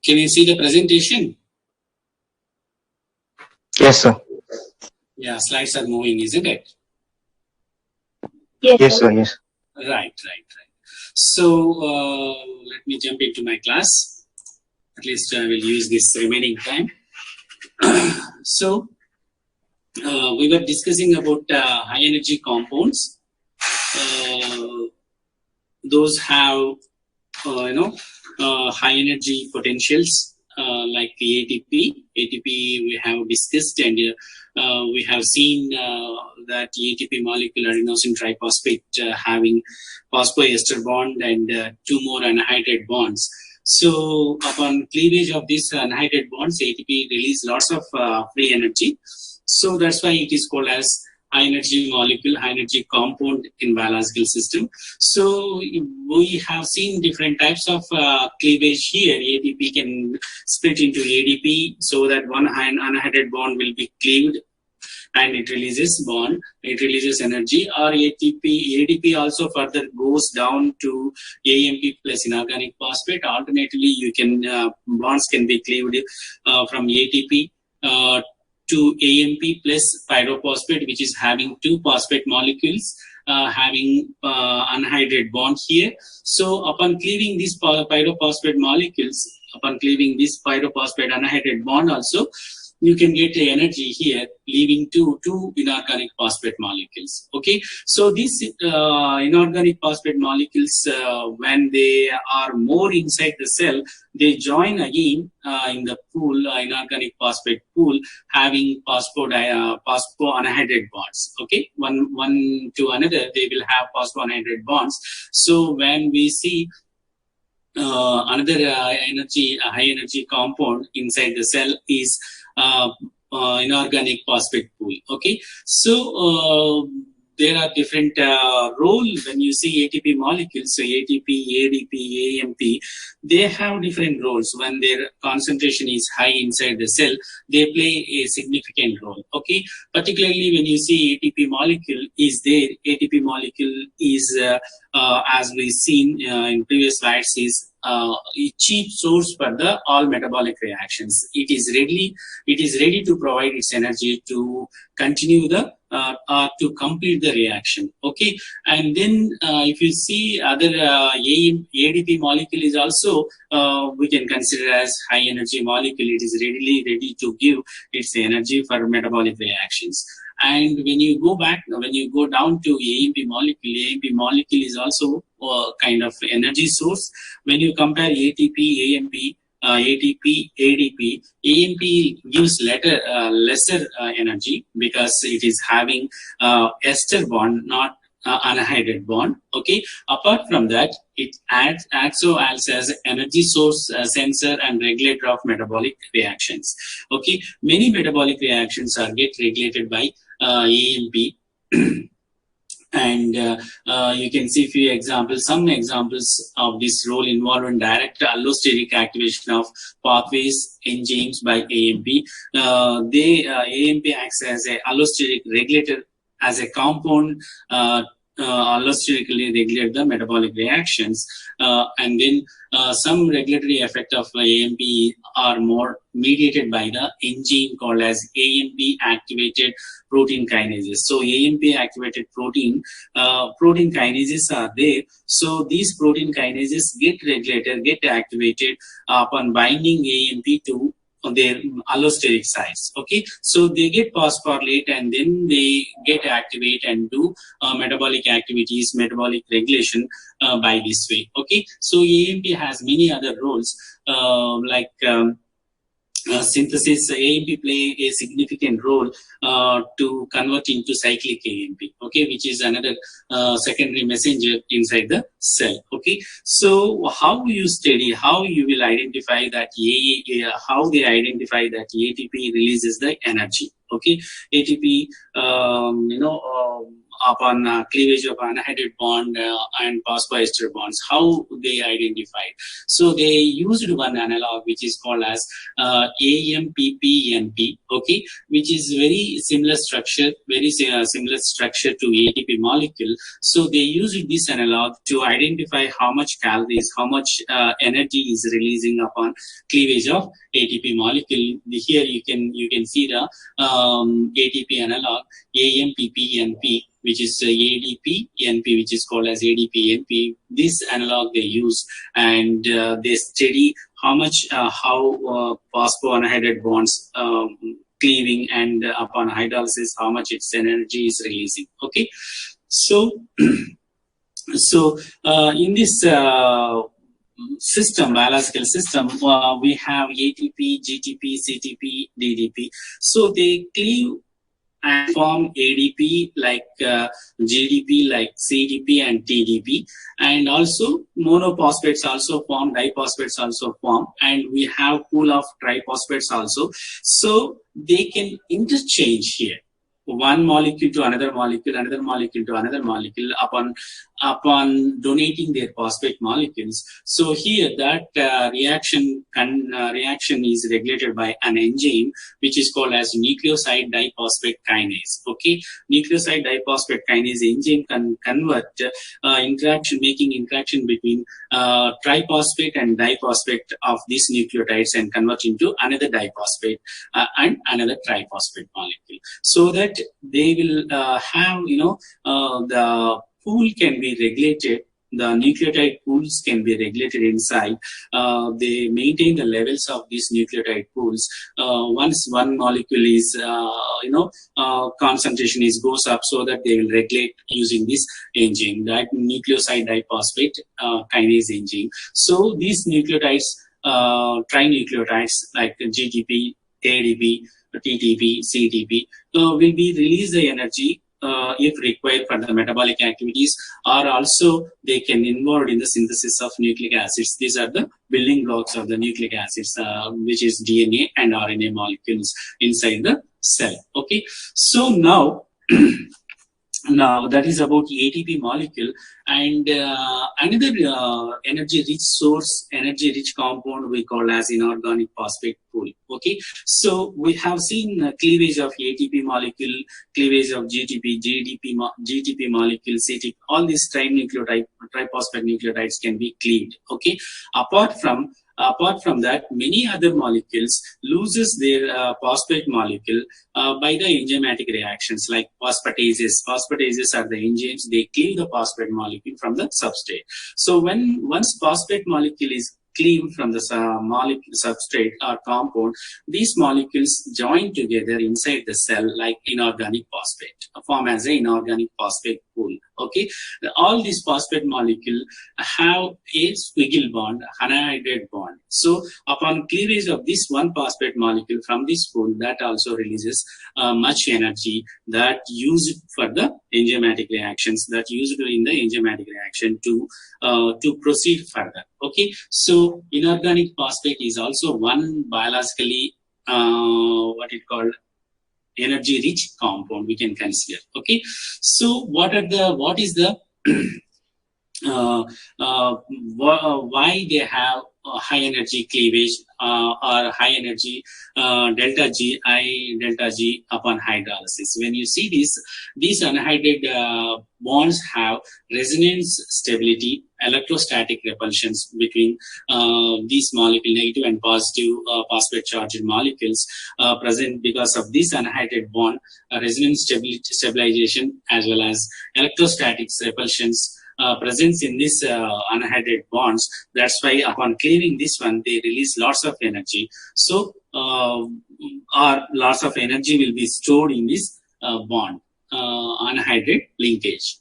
Can you see the presentation? Yes, sir. Yeah, slides are moving, isn't it? Yes, sir. Yes. Right. So let me jump into my class. At least I will use this remaining time. So we were discussing about high energy compounds. Those have high energy potentials like the ATP. ATP we have discussed, and we have seen that the ATP molecule adenosine triphosphate having phosphoester bond and two more anhydride bonds. So upon cleavage of these anhydride bonds, ATP release lots of free energy. So that's why it is called as high energy molecule, high energy compound in biological system. So we have seen different types of cleavage here. ATP can split into ADP, so that one anhydride bond will be cleaved and it releases bond, it releases energy. Or ADP also further goes down to AMP plus inorganic phosphate. Alternatively, you can bonds can be cleaved from ATP to AMP plus pyrophosphate, which is having two phosphate molecules having anhydride bond here. So upon cleaving these pyrophosphate molecules, upon cleaving this pyrophosphate anhydride bond also, you can get the energy here, leaving two inorganic phosphate molecules. Okay, so these inorganic phosphate molecules, when they are more inside the cell, they join again in the pool, inorganic phosphate pool, having phosphoanhydride bonds. Okay, one to another, they will have phosphoanhydride bonds. So when we see another high energy compound inside the cell is inorganic phosphate pool. Okay, so there are different roles when you see ATP molecules. So ATP, ADP, AMP, they have different roles. When their concentration is high inside the cell, they play a significant role. Okay, particularly when you see ATP molecule is there, ATP molecule is as we've seen in previous slides, is a cheap source for the all metabolic reactions. It is ready to provide its energy to continue the to complete the reaction. Okay, and then if you see other ADP molecule is also we can consider as high energy molecule. It is ready to give its energy for metabolic reactions. And when you go down to AMP molecule is also kind of energy source. When you compare ATP, AMP, ATP, ADP, AMP gives lesser energy because it is having ester bond, not anhydride bond. Okay. Apart from that, it also acts as energy source, sensor, and regulator of metabolic reactions. Okay. Many metabolic reactions get regulated by AMP. And you can see few examples. Some examples of this role involve in direct allosteric activation of pathways enzymes by AMP. AMP acts as a allosteric regulator, as a compound allosterically regulate the metabolic reactions, and then some regulatory effect of AMP are more mediated by the enzyme called as AMP activated protein kinases. So AMP activated protein kinases are there. So these protein kinases get regulated, get activated upon binding AMP to their allosteric sites. Okay, so they get phosphorylate and then they get activate and do metabolic activities, metabolic regulation by this way. Okay, so AMP has many other roles like synthesis. AMP play a significant role to convert into cyclic AMP, okay, which is another secondary messenger inside the cell. Okay, so how you study, how you will identify that how they identify that ATP releases the energy. Okay, ATP, upon cleavage of anhydride bond and phosphoester bonds, how they identified. So they used one analog which is called as AMPPNP, okay, which is very similar structure, similar structure to ATP molecule. So they used this analog to identify how much calories, how much energy is releasing upon cleavage of ATP molecule. Here you can see the ATP analog AMPPNP, which is ADP-NP, which is called as ADP-NP. This analog they use, and they study how much phosphoanhydride bonds cleaving, and upon hydrolysis how much its energy is releasing. Okay, so in this system, biological system, we have ATP, GTP, CTP, DDP. So they cleave and form ADP like GDP, like CDP and TDP, and also monophosphates also form, diphosphates also form, and we have pool of triphosphates also. So they can interchange here, one molecule to another molecule, another molecule to another molecule upon donating their phosphate molecules. So here that reaction is regulated by an enzyme which is called as nucleoside diphosphate kinase. Okay, nucleoside diphosphate kinase enzyme can convert making interaction between triphosphate and diphosphate of these nucleotides and convert into another diphosphate and another triphosphate molecule, so that they will have, the pool can be regulated, the nucleotide pools can be regulated inside. They maintain the levels of these nucleotide pools. Once one molecule is, concentration goes up, so that they will regulate using this enzyme, that nucleoside diphosphate kinase enzyme. So these nucleotides, trinucleotides like GTP, ADP, TTP, CTP, will be release the energy if required for the metabolic activities, or also they can involve in the synthesis of nucleic acids. These are the building blocks of the nucleic acids, which is DNA and RNA molecules inside the cell. Okay, so now now that is about the ATP molecule, and another energy-rich source, energy-rich compound we call as inorganic phosphate pool. Okay, so we have seen cleavage of ATP molecule, cleavage of GTP, GTP molecule, CTP. All these triphosphate nucleotides can be cleaved. Okay, apart from that, many other molecules loses their phosphate molecule by the enzymatic reactions like phosphatases. Phosphatases are the enzymes, they cleave the phosphate molecule from the substrate. So once phosphate molecule is cleaved from the molecule substrate or compound, these molecules join together inside the cell like inorganic phosphate, form as an inorganic phosphate pool. Okay, all these phosphate molecules have a squiggle bond, anhydride bond. So upon cleavage of this one phosphate molecule from this pool, that also releases much energy that used for the enzymatic reactions, that used in the enzymatic reaction to proceed further. Okay, so inorganic phosphate is also one biologically energy rich compound we can consider. Okay, so what is the why they have high energy cleavage or high energy delta G upon hydrolysis? When you see these anhydride bonds have resonance stability, electrostatic repulsions between these molecule, negative and positive phosphate charged molecules present because of this anhydride bond, resonance stabilization as well as electrostatic repulsions presence in this anhydride bonds. That's why upon cleaving this one, they release lots of energy. So, lots of energy will be stored in this bond, anhydride linkage.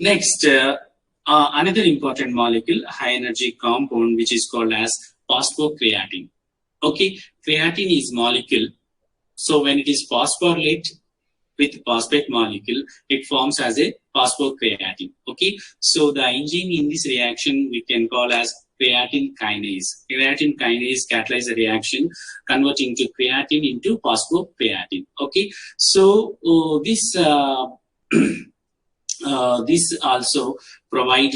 Next, another important molecule, high energy compound, which is called as phosphocreatine. Okay, creatine is molecule. So when it is phosphorylate with phosphate molecule, it forms as a phosphocreatine. Okay, so the enzyme in this reaction we can call as creatine kinase. Creatine kinase catalyze the reaction, converting to creatine into phosphocreatine. Okay, so this this also provide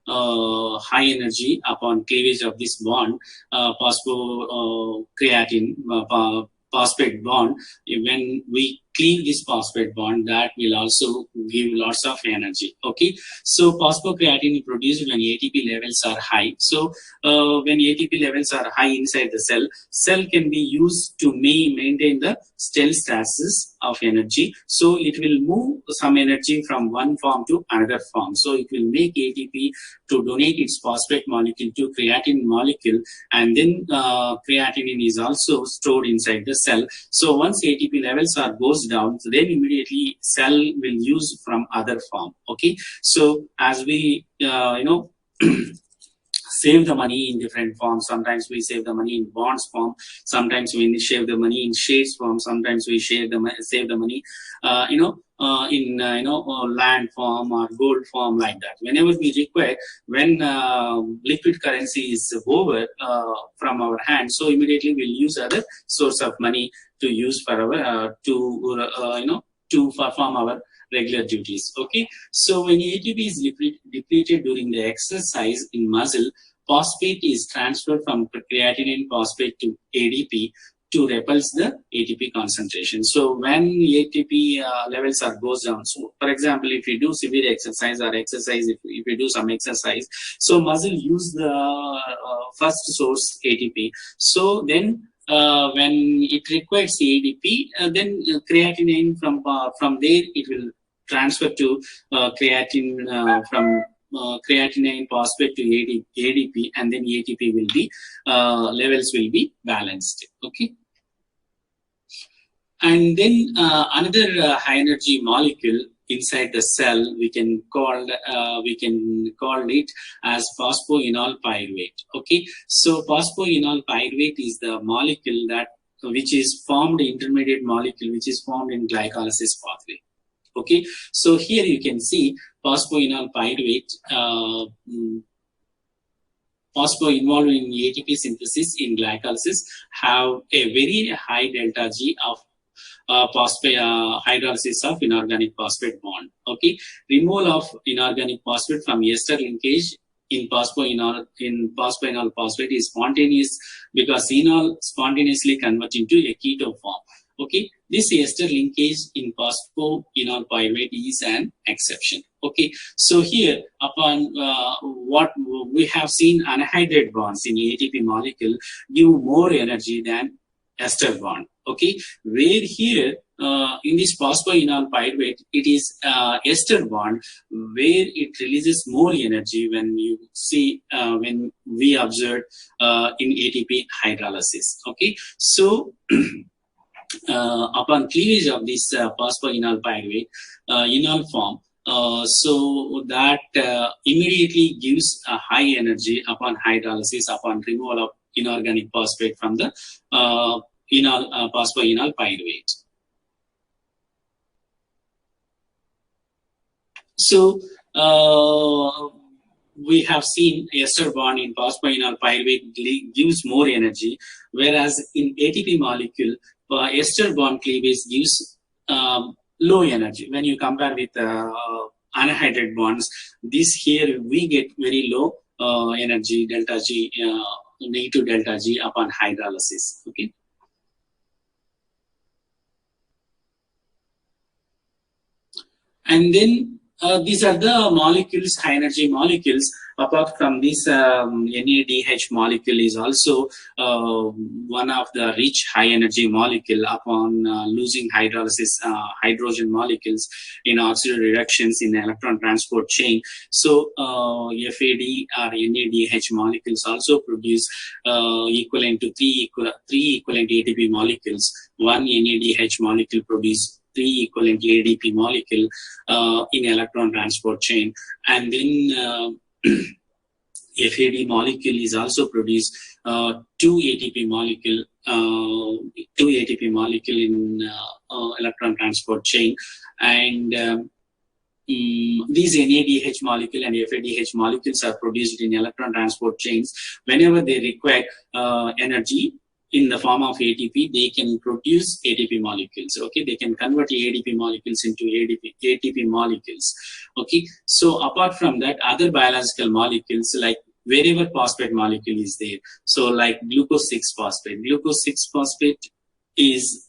high energy upon cleavage of this bond, phosphocreatine phosphate bond. When we cleave this phosphate bond, that will also give lots of energy. Okay, so phosphocreatine produced when ATP levels are high. So when ATP levels are high inside the cell can be used to maintain the stasis of energy. So it will move some energy from one form to another form. So it will make ATP to donate its phosphate molecule to creatine molecule, and then creatinine is also stored inside the cell. So once ATP levels are goes down, so then immediately cell will use from other form. Okay, so as we save the money in different forms. Sometimes we save the money in bonds form. Sometimes we save the money in shares form. Sometimes we save the money, in land form or gold form, like that. Whenever we require, when liquid currency is over from our hand, so immediately we'll use other source of money to use for our to perform our regular duties. Okay, so when ATP is depleted during the exercise in muscle, phosphate is transferred from creatinine phosphate to ADP to repulse the ATP concentration. So when ATP levels are goes down, so for example, if you do severe exercise or if you do some exercise, so muscle use the first source ATP. So then when it requires ADP, then creatinine from there it will transfer to creatine from creatinine phosphate to ADP, and then ATP will be levels will be balanced. Okay, and then another high energy molecule inside the cell we can call it as phosphoenol pyruvate. Okay, so phosphoenol pyruvate is the molecule which is formed, intermediate molecule which is formed in glycolysis pathway. Okay, so here you can see phosphoenol pyruvate phospho involved in ATP synthesis in glycolysis have a very high delta G of hydrolysis of inorganic phosphate bond. Okay, removal of inorganic phosphate from ester linkage in phosphoenol phosphate is spontaneous, because enol spontaneously converts into a keto form. Okay, this ester linkage in phosphoenol pyruvate is an exception. Okay, so here upon what we have seen, anhydride bonds in ATP molecule give more energy than ester bond. Okay, where here in this phosphoenol pyruvate, it is ester bond where it releases more energy when you see when we observe in ATP hydrolysis. Okay, so upon cleavage of this phosphoenol pyruvate enol form, so that immediately gives a high energy upon hydrolysis, upon removal of inorganic phosphate from the phosphoenol pyruvate. So we have seen ester bond in phosphoenol pyruvate gives more energy, whereas in ATP molecule, ester bond cleavage gives low energy. When you compare with anhydride bonds, this here we get very low energy, delta G, negative delta G upon hydrolysis. Okay. And then these are the molecules, high energy molecules. Apart from this, NADH molecule is also one of the rich high energy molecule upon losing hydrolysis, hydrogen molecules in oxygen reductions in electron transport chain. So FAD or NADH molecules also produce equivalent to three equivalent ATP molecules. One NADH molecule produces 3 equivalent ADP molecule in electron transport chain, and then FAD molecule is also produced 2 ATP molecule in electron transport chain, and these NADH molecule and FADH molecules are produced in electron transport chains. Whenever they require energy in the form of ATP, they can produce ATP molecules. Okay, they can convert ADP molecules into ATP molecules. Okay, so apart from that, other biological molecules like wherever phosphate molecule is there, so like glucose 6 phosphate is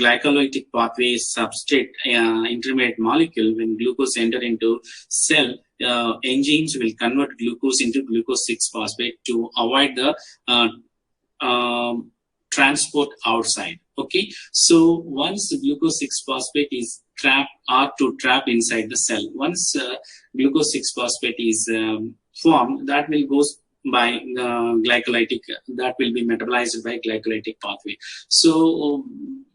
glycolytic pathway substrate intermediate molecule. When glucose enter into cell, enzymes will convert glucose into glucose 6 phosphate to avoid the transport outside. Okay, so once glucose 6 phosphate is trapped inside the cell, once glucose 6 phosphate is formed, that will go by glycolytic, that will be metabolized by glycolytic pathway. So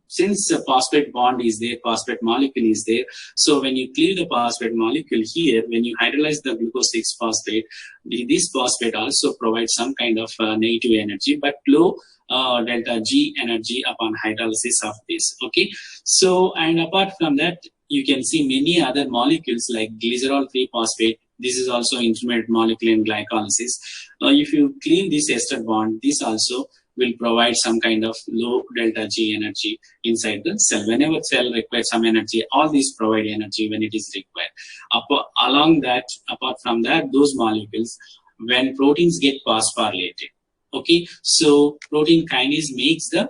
since the phosphate bond is there, phosphate molecule is there, so when you clear the phosphate molecule here, when you hydrolyze the glucose 6 phosphate, this phosphate also provides some kind of negative energy, but low delta G energy upon hydrolysis of this. Okay, so and apart from that, you can see many other molecules like glycerol 3 phosphate. This is also intermediate molecule in glycolysis. If you clean this ester bond, this also will provide some kind of low delta G energy inside the cell. Whenever cell requires some energy, all these provide energy when it is required. Apart from that, those molecules, when proteins get phosphorylated, okay, so protein kinase makes the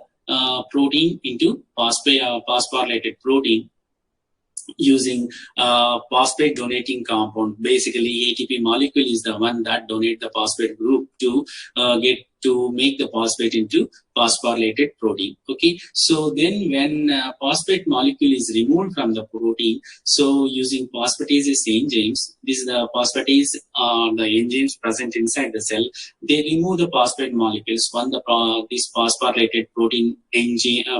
protein into phosphorylated protein using phosphate donating compound. Basically, ATP molecule is the one that donate the phosphate group to make the phosphate into phosphorylated protein. Okay, so then when phosphate molecule is removed from the protein, so using phosphatase enzymes, this is the phosphatase the enzymes present inside the cell, they remove the phosphate molecules when this phosphorylated protein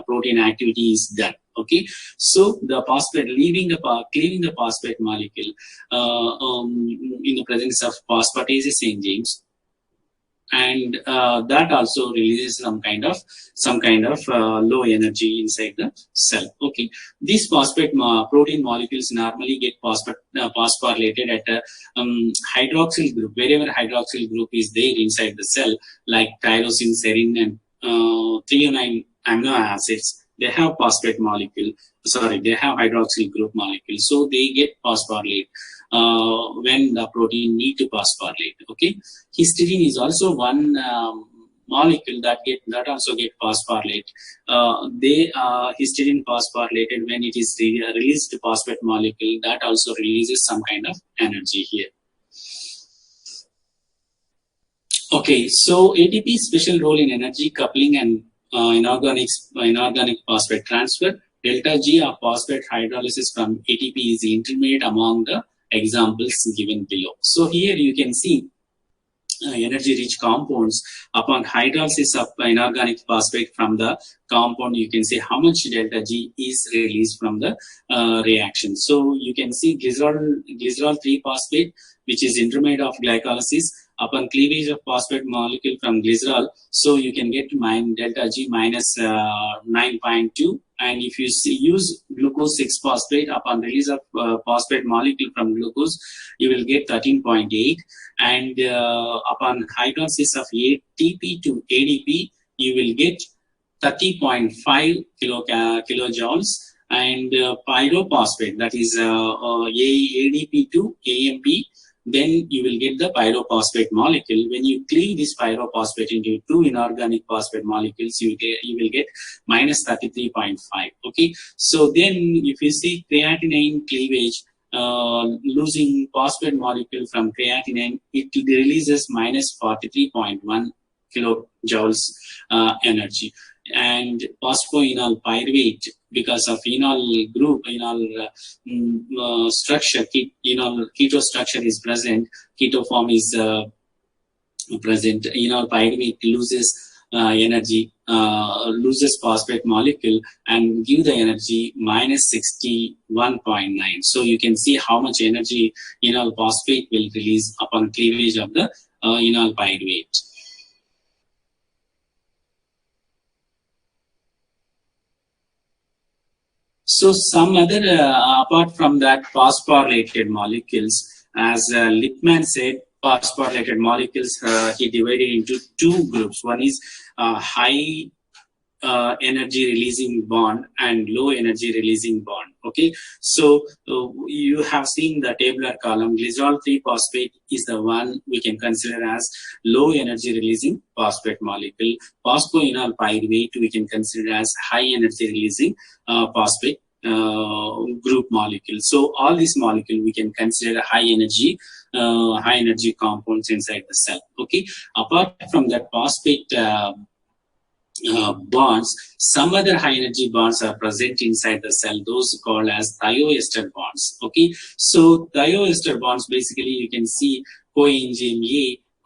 protein activity is done. Okay, so the phosphate cleaving the phosphate molecule in the presence of phosphatase enzymes, and that also releases some kind of low energy inside the cell. Okay, these phosphate protein molecules normally get phosphorylated at a hydroxyl group. Wherever hydroxyl group is there inside the cell, like tyrosine, serine, and threonine amino acids, they have phosphate molecule. They have hydroxyl group molecule, so they get phosphorylated when the protein need to phosphorylate. Okay, histidine is also one molecule that also get phosphorylated. Histidine phosphorylated when it is released to phosphate molecule, that also releases some kind of energy here. Okay, so ATP special role in energy coupling and inorganic phosphate transfer. Delta G of phosphate hydrolysis from ATP is the intermediate among the examples given below. So here you can see energy-rich compounds. Upon hydrolysis of inorganic phosphate from the compound, you can see how much delta G is released from the reaction. So you can see glycerol 3 phosphate, which is intermediate of glycolysis. Upon cleavage of phosphate molecule from glycerol, so you can get delta G minus 9.2. And if you use glucose 6 phosphate, upon release of phosphate molecule from glucose, you will get 13.8. And upon hydrolysis of ATP to ADP, you will get 30.5 kilojoules. And pyrophosphate, that is ADP to AMP, then you will get the pyrophosphate molecule. When you cleave this pyrophosphate into two inorganic phosphate molecules, you will get minus 33.5. Okay, so then if you see creatinine cleavage, losing phosphate molecule from creatinine, it releases minus 43.1 kilojoules energy. And phosphoenol pyruvate, because of enol group, structure, keto structure is present, keto form is present, enol pyruvate loses energy, loses phosphate molecule and give the energy minus 61.9. So you can see how much energy enol phosphate will release upon cleavage of the enol pyruvate. So some other, apart from that, phosphorylated molecules, as Lippmann said, phosphorylated molecules, he divided into two groups. One is high energy releasing bond and low energy releasing bond. Okay, so you have seen the tabular column. Glycerol 3-phosphate is the one we can consider as low energy releasing phosphate molecule. Phosphoenol pyruvate we can consider as high energy releasing phosphate group molecule. So all these molecules we can consider high energy compounds inside the cell. Okay, apart from that phosphate bonds, some other high energy bonds are present inside the cell, those called as thioester bonds. Okay, so thioester bonds, basically you can see coenzyme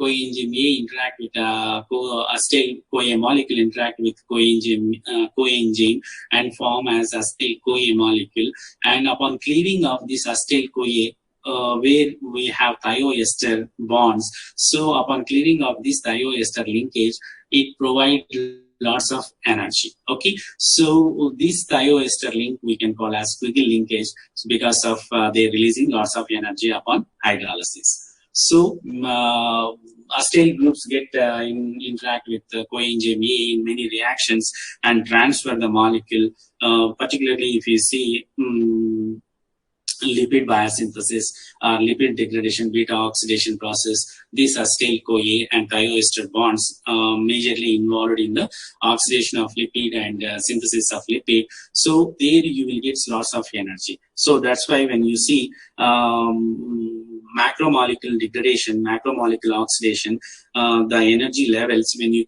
A interact with acetyl-CoA molecule interact with coenzyme and form as acetyl-CoA molecule, and upon cleaving of this acetyl-CoA, where we have thioester bonds, so upon cleaving of this thioester linkage, it provides lots of energy. Okay, so this thioester link we can call as squiggle linkage because of they're releasing lots of energy upon hydrolysis. So acetyl groups get interact with coenzyme A in many reactions and transfer the molecule. Particularly if you see lipid biosynthesis, lipid degradation, beta oxidation process, these acetyl-CoA and thioester bonds majorly involved in the oxidation of lipid and synthesis of lipid. So there you will get lots of energy. So that's why when you see macromolecule degradation, macromolecule oxidation, the energy levels when you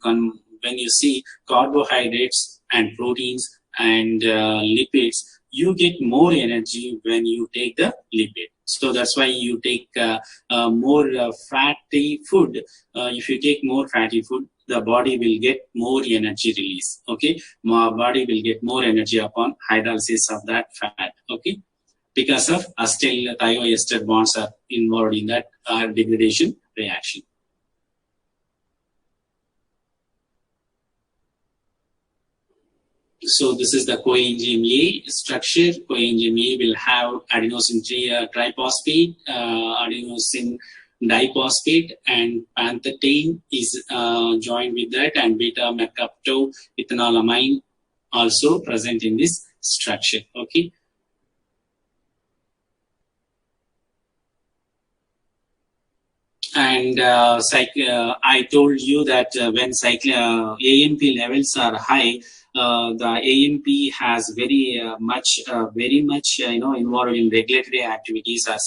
see carbohydrates and proteins and lipids, you get more energy when you take the lipid. So that's why you take more fatty food. If you take more fatty food, the body will get more energy release. Okay, body will get more energy upon hydrolysis of that fat. Okay, because of acetyl thioester bonds are involved in that degradation reaction. So this is the coenzyme A structure. Coenzyme A will have adenosine triphosphate, adenosine diphosphate, and pantethane is joined with that, and beta-mercaptoethanolamine also present in this structure. Okay. And I told you that when AMP levels are high, the AMP has very much involved in regulatory activities or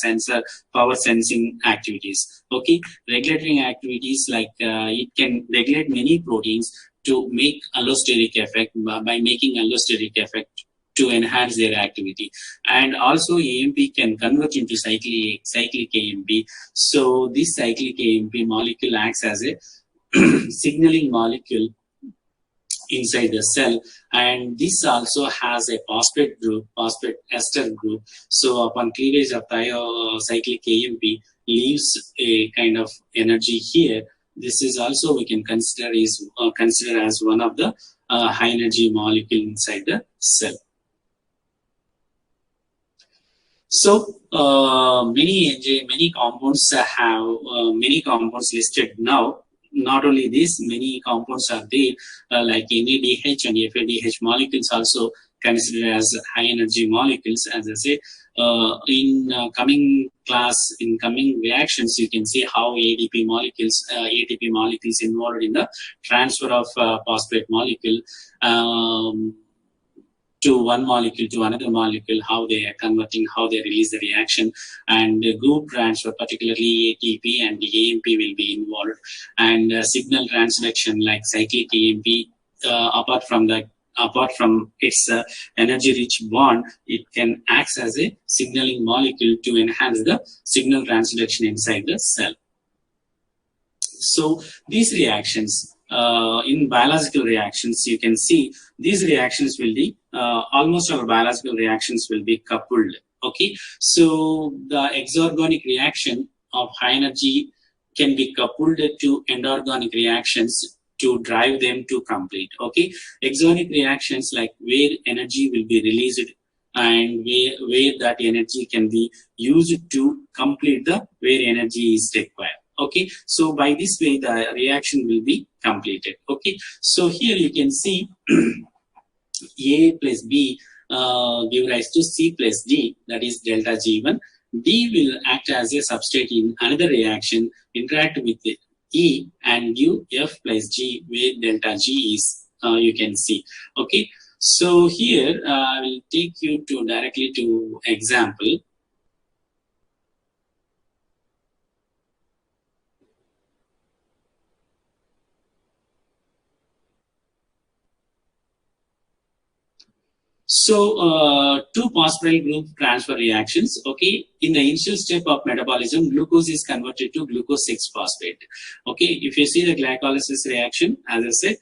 power sensing activities. Okay, regulatory activities like it can regulate many proteins to make allosteric effect by making allosteric effect to enhance their activity, and also AMP can convert into cyclic AMP. So this cyclic AMP molecule acts as a signaling molecule inside the cell, and this also has a phosphate ester group. So upon cleavage of cyclic AMP leaves a kind of energy here. This is also we can consider as one of the high energy molecule inside the cell. So many compounds have many compounds listed now. Not only this, many compounds are there like NADH and FADH molecules also considered as high energy molecules. As I say, in coming reactions, you can see how ATP molecules involved in the transfer of phosphate molecule to one molecule to another molecule, how they are converting, how they release the reaction, and group transfer, particularly ATP and AMP will be involved, and signal transduction like cyclic AMP. Apart from its energy-rich bond, it can act as a signaling molecule to enhance the signal transduction inside the cell. So these reactions, in biological reactions, you can see these reactions will be almost all biological reactions will be coupled. Okay, so the exorganic reaction of high energy can be coupled to endorganic reactions to drive them to complete. Okay, exorganic reactions like where energy will be released and where that energy can be used to complete the where energy is required. Okay, so by this way the reaction will be completed. Okay, so here you can see A plus B give rise to C plus D, that is delta G1. D will act as a substrate in another reaction, interact with E and give F plus G, where delta G is, you can see. Okay, so here I will take you to directly to example. So, two phosphoryl group transfer reactions. Okay, in the initial step of metabolism, glucose is converted to glucose 6-phosphate. Okay, if you see the glycolysis reaction, as I said,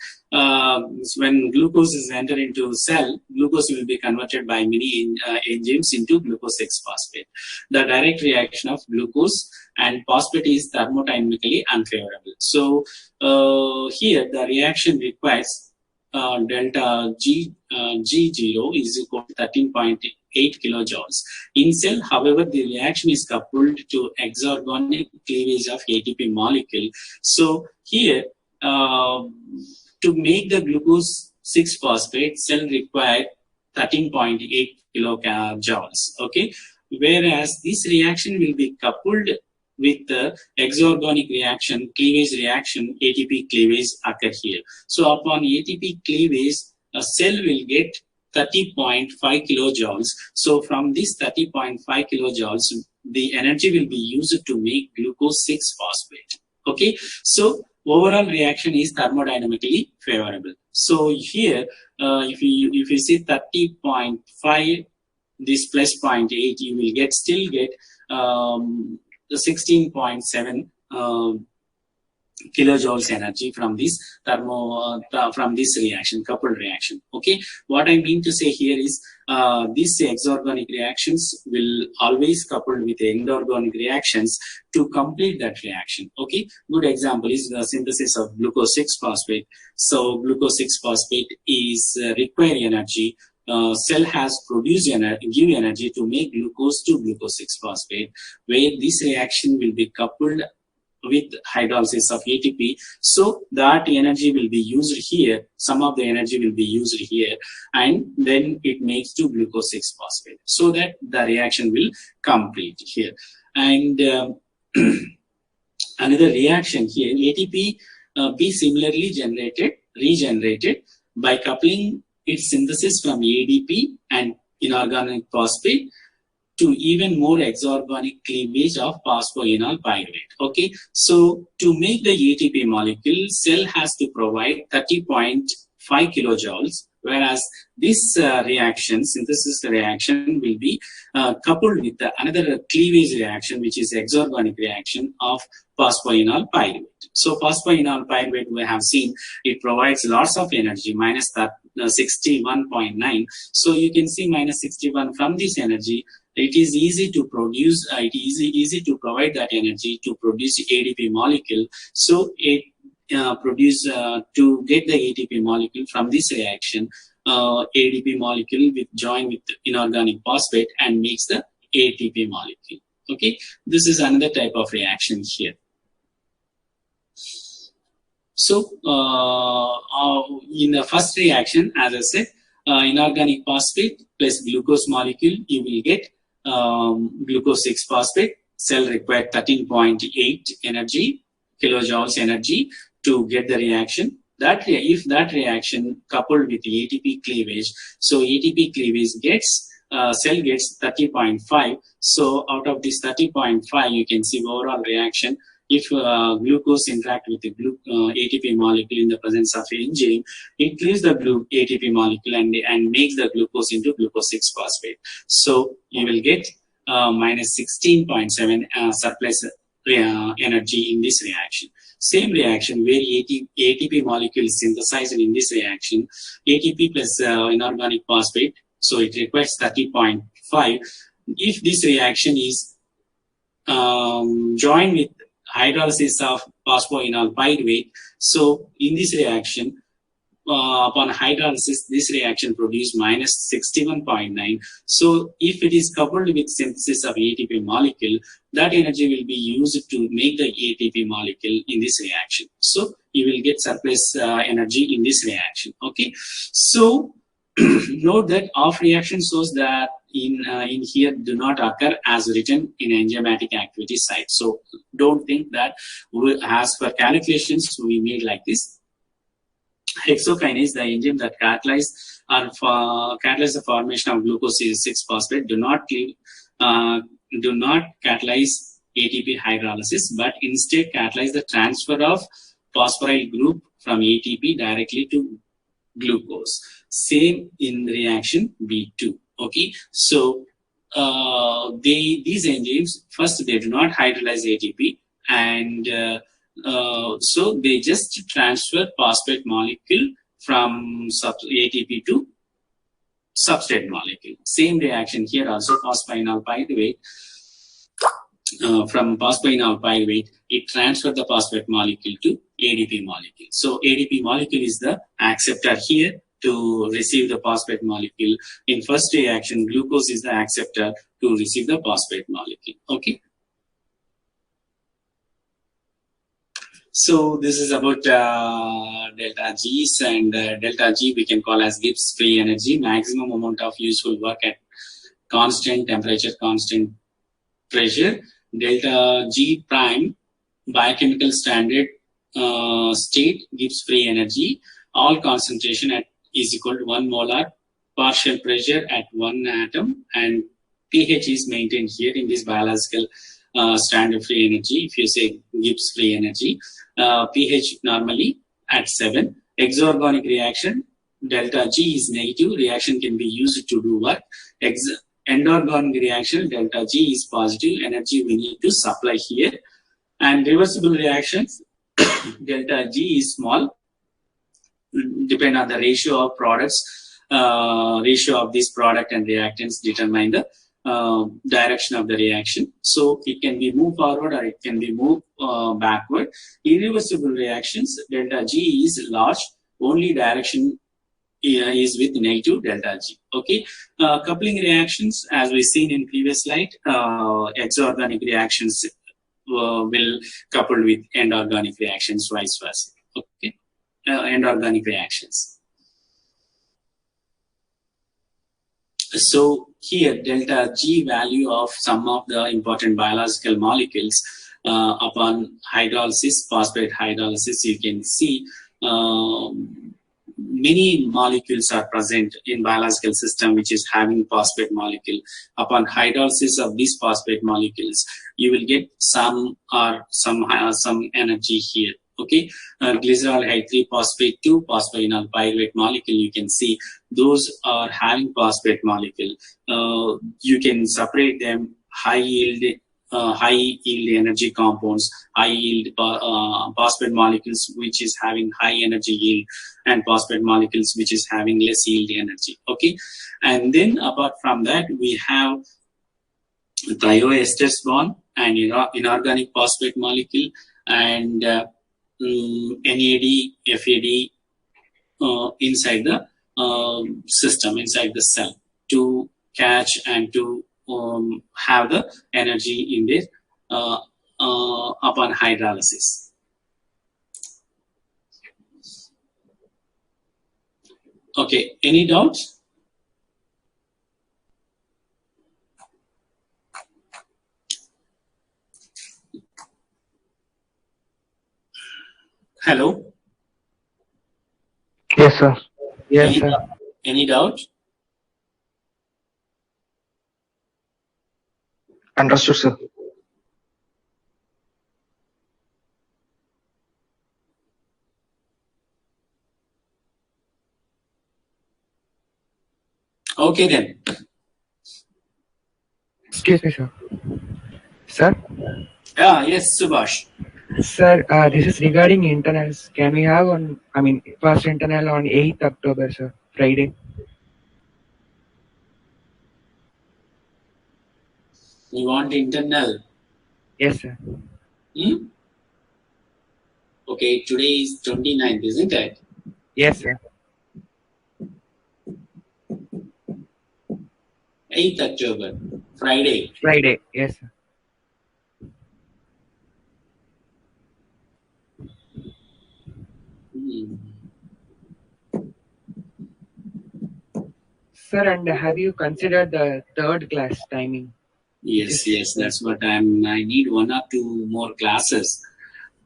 when glucose is entered into cell, glucose will be converted by many enzymes into glucose 6-phosphate. The direct reaction of glucose and phosphate is thermodynamically unfavorable. So, here the reaction requires delta G0 is equal to 13.8 kilojoules. In cell, however, the reaction is coupled to exorganic cleavage of ATP molecule. So here, to make the glucose 6-phosphate, cell require 13.8 kilojoules. Okay, whereas this reaction will be coupled with the exorganic reaction, cleavage reaction, ATP cleavage occur here. So upon ATP cleavage, a cell will get 30.5 kilojoules. So from this 30.5 kilojoules, the energy will be used to make glucose 6-phosphate. Okay, so overall reaction is thermodynamically favorable. So here, if you see 30.5, this plus 0.8, you will still get the 16.7 kilojoules energy from this from this reaction, coupled reaction. Okay, what I mean to say here is these exorganic reactions will always coupled with endorganic reactions to complete that reaction. Okay, good example is the synthesis of glucose 6-phosphate. So glucose 6-phosphate is require energy. Cell has produced give energy to make glucose to glucose 6-phosphate, where this reaction will be coupled with hydrolysis of ATP. So that energy will be used here. Some of the energy will be used here, and then it makes to glucose 6-phosphate, so that the reaction will complete here. And another reaction here, ATP be similarly regenerated by coupling its synthesis from ADP and inorganic phosphate to even more exorganic cleavage of phosphoenol pyruvate. Okay, so to make the ATP molecule, cell has to provide 30.5 kilojoules, whereas this reaction, synthesis reaction, will be coupled with another cleavage reaction, which is exorganic reaction of phosphoenol pyruvate. So phosphoenol pyruvate, we have seen, it provides lots of energy, minus 61.9. So you can see minus 61 from this energy. It is easy to produce, it is easy to provide that energy to produce ADP molecule. So it to get the ATP molecule from this reaction, ADP molecule with join with inorganic phosphate and makes the ATP molecule. Okay, this is another type of reaction here. So in the first reaction, as I said, inorganic phosphate plus glucose molecule, you will get glucose 6-phosphate. Cell required 13.8 kilojoules energy to get the reaction. That if that reaction coupled with the ATP cleavage, so ATP cleavage gets cell gets 30.5. So out of this 30.5, you can see overall reaction. If glucose interact with the ATP molecule in the presence of enzyme, it cleaves the ATP molecule and makes the glucose into glucose 6-phosphate. So you will get minus 16.7 surplus energy in this reaction. Same reaction where ATP molecule is synthesized in this reaction, ATP plus inorganic phosphate, so it requires 30.5. If this reaction is joined with hydrolysis of phosphoenol pyruvate, so in this reaction, upon hydrolysis, this reaction produced minus 61.9. So if it is coupled with synthesis of ATP molecule, that energy will be used to make the ATP molecule in this reaction. So you will get surplus energy in this reaction. Okay. So note that off reaction shows that in here do not occur as written in enzymatic activity site. So don't think that as per calculations we made like this. Hexokinase, the enzyme that catalyze the formation of glucose 6-phosphate, do not catalyze ATP hydrolysis, but instead catalyze the transfer of phosphoryl group from ATP directly to glucose. Same in reaction B2. Okay, so these enzymes first they do not hydrolyze ATP, and so they just transfer phosphate molecule from ATP to substrate molecule. Same reaction here also, phosphoenol pyruvate. From phosphoenol pyruvate, it transferred the phosphate molecule to ADP molecule. So ADP molecule is the acceptor here to receive the phosphate molecule. In first reaction, glucose is the acceptor to receive the phosphate molecule. Okay. So this is about delta G's, and delta G we can call as Gibbs free energy, maximum amount of useful work at constant temperature, constant pressure. Delta G prime, biochemical standard state, Gibbs free energy, all concentration at is equal to 1 molar, partial pressure at 1 atom, and pH is maintained here in this biological standard free energy. If you say Gibbs free energy, pH normally at 7. Exorganic reaction, delta G is negative, reaction can be used to do work. Endorganic reaction, delta G is positive, energy we need to supply here. And reversible reactions, delta G is small, depend on the ratio of products, ratio of this product and reactants determine the direction of the reaction. So it can be moved forward or it can be moved backward. Irreversible reactions, delta G is large, only direction is with negative delta G. Okay, coupling reactions, as we seen in previous slide, exorganic reactions will couple with endorganic reactions, vice versa. Okay, endorganic reactions. So here delta G value of some of the important biological molecules upon hydrolysis, phosphate hydrolysis, you can see many molecules are present in biological system which is having phosphate molecule. Upon hydrolysis of these phosphate molecules, you will get some energy here. Okay, glycerol 3 phosphate 2 phosphoenol pyruvate molecule, you can see those are having phosphate molecule. You can separate them high yield energy compounds, high yield phosphate molecules which is having high energy yield, and phosphate molecules which is having less yield energy. Okay, and then apart from that we have thioesters bond and inorganic phosphate molecule, and NAD, FAD inside the system, inside the cell, to catch and to have the energy in this upon hydrolysis. Okay, any doubts? Hello? Yes, sir. Yes, sir. Any doubt? Understood, sir. Okay then. Excuse me, sir. Sir? Yes, Subhash. Sir, this is regarding internals. Can we have first internal on 8th October, sir, Friday? You want internal? Yes, sir. Okay, today is 29th, isn't it? Yes, sir. 8th October, Friday. Friday, yes, sir. Sir, and have you considered the third class timing? Yes, that's what I need 1 or 2 more classes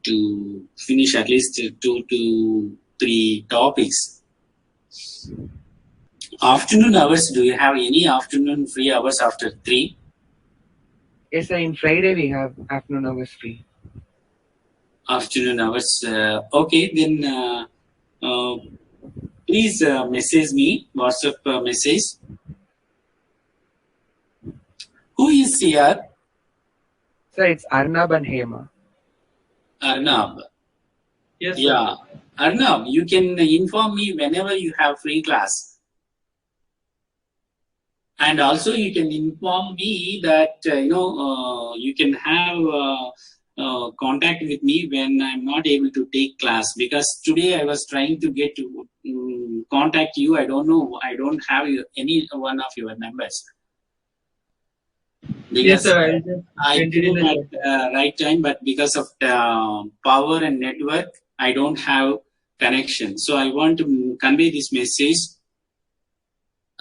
to finish at least 2 to 3 topics. Afternoon hours, do you have any afternoon free hours after 3? Yes, sir. In Friday we have afternoon hours free. Afternoon hours. Okay, then please message me, WhatsApp message. Who is here? Sir, it's Arnab and Hema. Arnab. Yes, sir. Yeah, Arnab, you can inform me whenever you have free class. And also you can inform me that, you can have contact with me when I'm not able to take class, because today I was trying to get to contact you. I don't know. I don't have any one of your numbers. Yes, Because sir. I'll just I send it in came the at chat. right time, but because of power and network, I don't have connection. So I want to convey this message.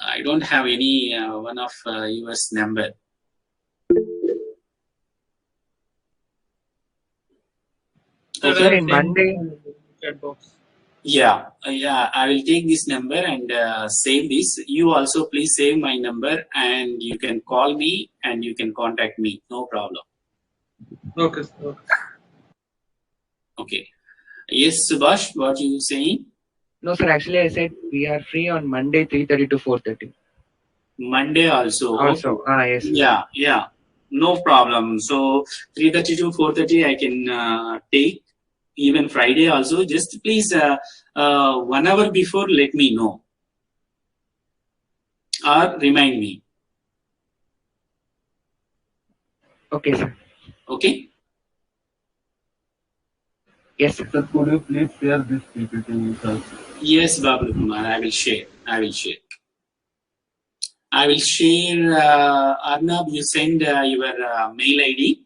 I don't have any one of yours number. Sir, Sir, I'll in send Monday. it in the chat box. Yeah, I will take this number and save this. You also please save my number, and you can call me and you can contact me. No problem. Okay, sir. Okay. Okay. Yes, Subhash, what you saying? No, sir. Actually, I said we are free on Monday 3:30 to 4:30. Monday also. Also, Okay. yes. Sir. Yeah. No problem. So 3:30 to 4:30 I can take. Even Friday also. Just please 1 hour before let me know or remind me. Okay, sir. Okay. Yes, sir. Sir, could you please share this PPT with us? Yes, Bablu Kumar. I will share. I will share. Arnab, you send your mail ID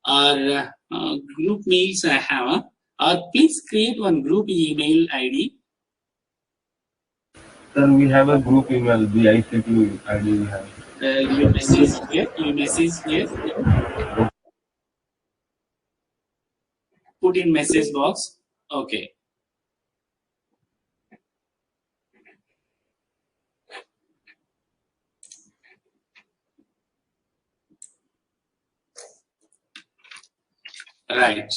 or group mails I have. Or please create one group email ID. Sir, we have a group email, the ICT ID we have. You message here. You message here. Put in message box. Okay. Right.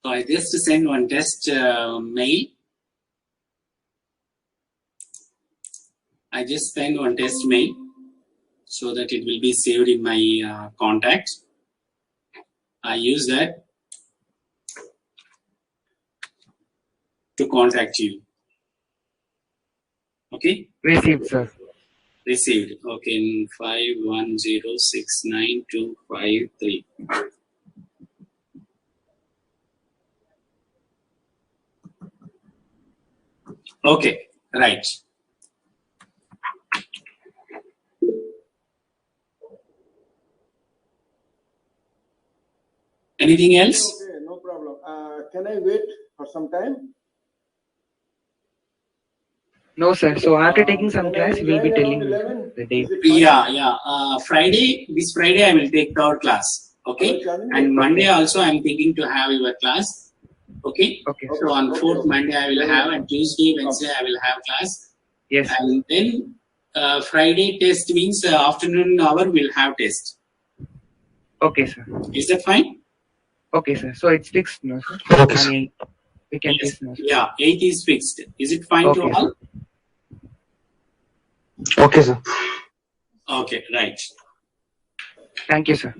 So I just send one test mail. I just send one test mail so that it will be saved in my contacts. I use that to contact you. Okay. Received, sir. Received. Okay. 510692553. Okay. Right. Anything else? Okay, no problem. Can I wait for some time? No, sir. So after taking some class, Can I we'll be join telling around you 11? the date. Is it fine? Yeah. This Friday I will take third class. Okay. And Monday also I'm thinking to have your class. Okay. Okay. So on fourth Monday I will have, and Tuesday, Wednesday I will have class. Yes. And then Friday test means afternoon hour we'll have test. Okay, sir. Is that fine? Okay, sir. So it's fixed, no, sir. Okay, I sir. mean, we can Yes. test, no, sir. Yeah, 8 is fixed. Is it fine to Okay, all? Okay, sir. Okay, right. Thank you, sir.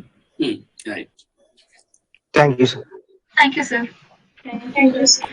Right. Thank you, sir. Thank you, sir. Thank you, sir.